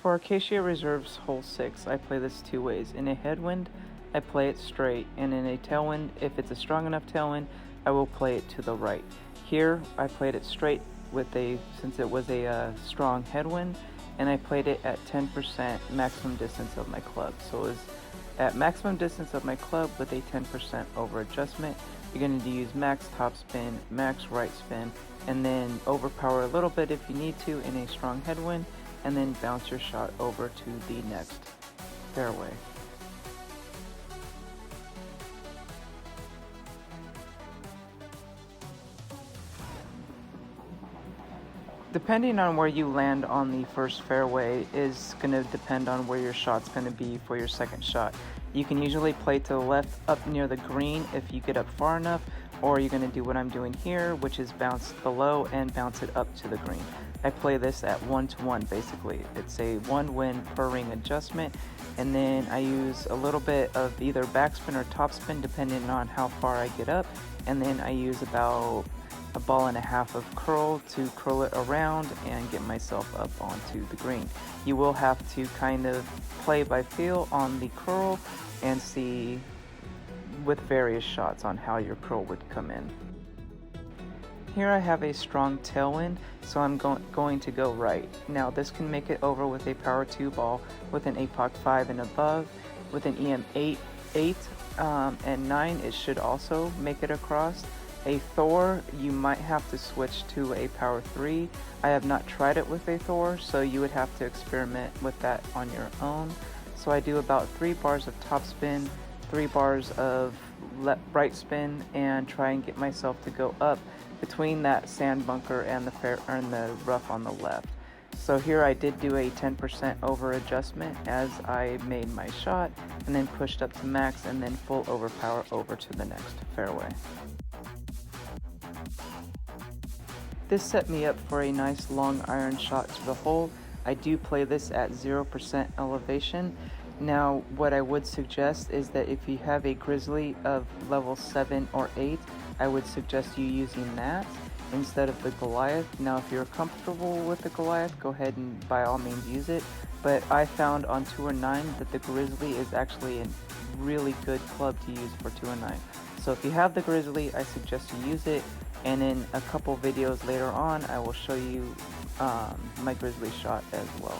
For Acacia Reserve's hole 6, I play this two ways. In a headwind, I play it straight, and in a tailwind, if it's a strong enough tailwind, I will play it to the right. Here, I played it straight since it was a strong headwind, and I played it at 10% maximum distance of my club. So it was at maximum distance of my club with a 10% over adjustment. You're going to use max top spin, max right spin, and then overpower a little bit if you need to in a strong headwind, and then bounce your shot over to the next fairway. Depending on where you land on the first fairway is going to depend on where your shot's going to be for your second shot. You can usually play to the left up near the green if you get up far enough, or you're going to do what I'm doing here, which is bounce below and bounce it up to the green. I play this at 1-to-1 basically. It's a 1 win per ring adjustment, and then I use a little bit of either backspin or topspin depending on how far I get up, and then I use about a ball and a half of curl to curl it around and get myself up onto the green. You will have to kind of play by feel on the curl and see with various shots on how your curl would come in. Here I have a strong tailwind, so I'm going to go right. Now this can make it over with a power 2 ball with an APOC 5 and above. With an EM 8 and 9, it should also make it across. A Thor, you might have to switch to a power 3. I have not tried it with a Thor, so you would have to experiment with that on your own. So I do about 3 bars of top spin, 3 bars of right spin, and try and get myself to go up between that sand bunker and the rough on the left. So here I did do a 10% over adjustment as I made my shot, and then pushed up to max and then full overpower over to the next fairway. This set me up for a nice long iron shot to the hole. I do play this at 0% elevation. Now what I would suggest is that if you have a grizzly of level 7 or 8, I would suggest you using that instead of the Goliath. Now if you're comfortable with the Goliath, go ahead and by all means use it, but I found on Tour 9 that the Grizzly is actually a really good club to use for Tour 9. So if you have the Grizzly, I suggest you use it, and in a couple videos later on I will show you my Grizzly shot as well.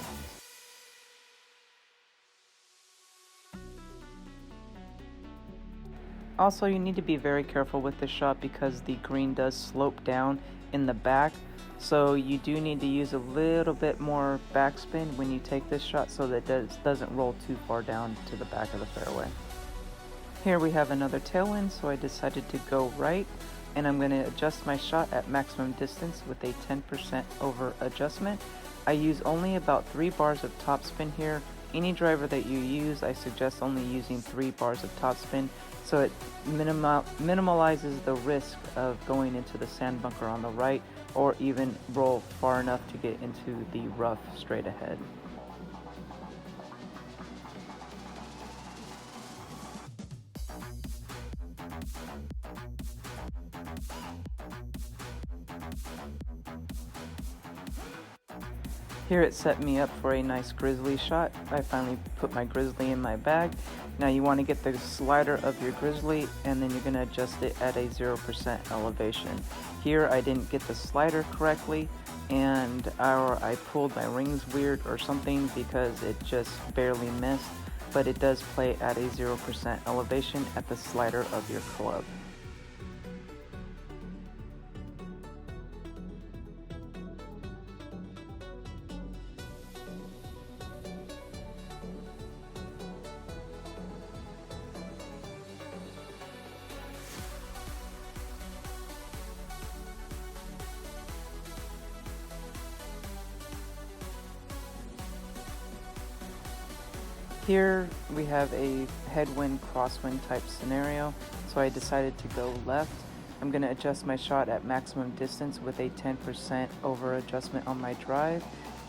Also, you need to be very careful with this shot because the green does slope down in the back, so you do need to use a little bit more backspin when you take this shot so that it doesn't roll too far down to the back of the fairway. Here we have another tailwind, so I decided to go right, and I'm going to adjust my shot at maximum distance with a 10% over adjustment. I use only about 3 bars of topspin here. Any driver that you use, I suggest only using 3 bars of topspin, so it minimalizes the risk of going into the sand bunker on the right, or even roll far enough to get into the rough straight ahead. Here it set me up for a nice grizzly shot. I finally put my grizzly in my bag. Now you want to get the slider of your grizzly, and then you're going to adjust it at a 0% elevation. Here I didn't get the slider correctly, and I pulled my rings weird or something because it just barely missed, but it does play at a 0% elevation at the slider of your club. Here we have a headwind crosswind type scenario, so I decided to go left. I'm going to adjust my shot at maximum distance with a 10% over adjustment on my drive.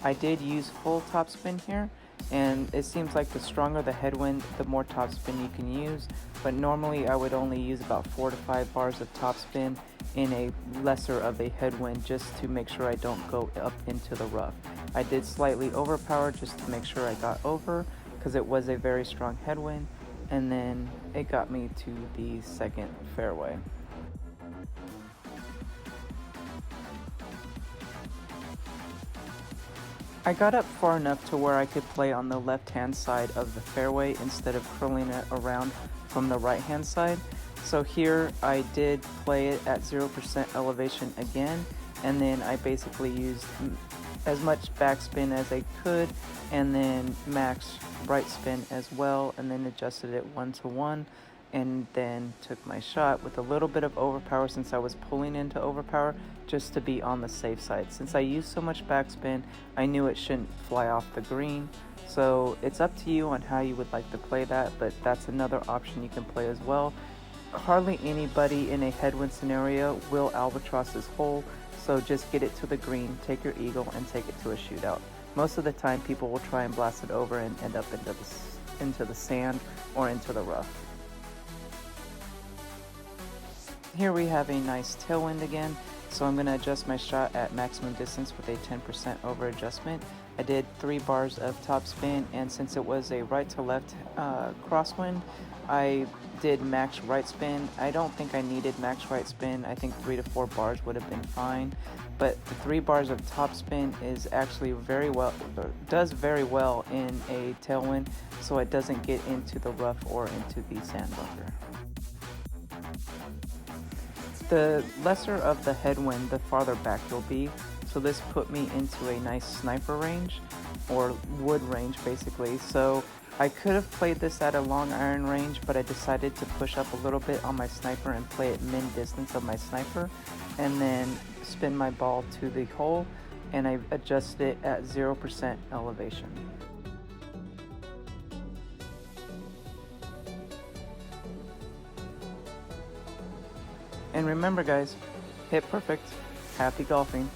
I did use full topspin here, and it seems like the stronger the headwind, the more topspin you can use, but normally I would only use about 4 to 5 bars of topspin in a lesser of a headwind just to make sure I don't go up into the rough. I did slightly overpower just to make sure I got over because it was a very strong headwind, and then it got me to the second fairway. I got up far enough to where I could play on the left-hand side of the fairway instead of curling it around from the right-hand side. So here I did play it at 0% elevation again, and then I basically used as much backspin as I could, and then max right spin as well, and then adjusted it 1-to-1, and then took my shot with a little bit of overpower since I was pulling into overpower just to be on the safe side. Since I used so much backspin, I knew it shouldn't fly off the green. So it's up to you on how you would like to play that, but that's another option you can play as well. Hardly anybody in a headwind scenario will albatross this hole, so just get it to the green, take your eagle, and take it to a shootout. Most of the time people will try and blast it over and end up into the sand or into the rough. Here we have a nice tailwind again, so I'm going to adjust my shot at maximum distance with a 10% over adjustment. I did 3 bars of topspin, and since it was a right to left crosswind, I did max right spin. I don't think I needed max right spin. I think 3 to 4 bars would have been fine, but the 3 bars of topspin is actually does very well in a tailwind, so it doesn't get into the rough or into the sand bunker. The lesser of the headwind, the farther back you'll be, so this put me into a nice sniper range, or wood range basically. So I could have played this at a long iron range, but I decided to push up a little bit on my sniper and play at min distance of my sniper, and then spin my ball to the hole, and I adjusted it at 0% elevation. And remember guys, hit perfect, happy golfing.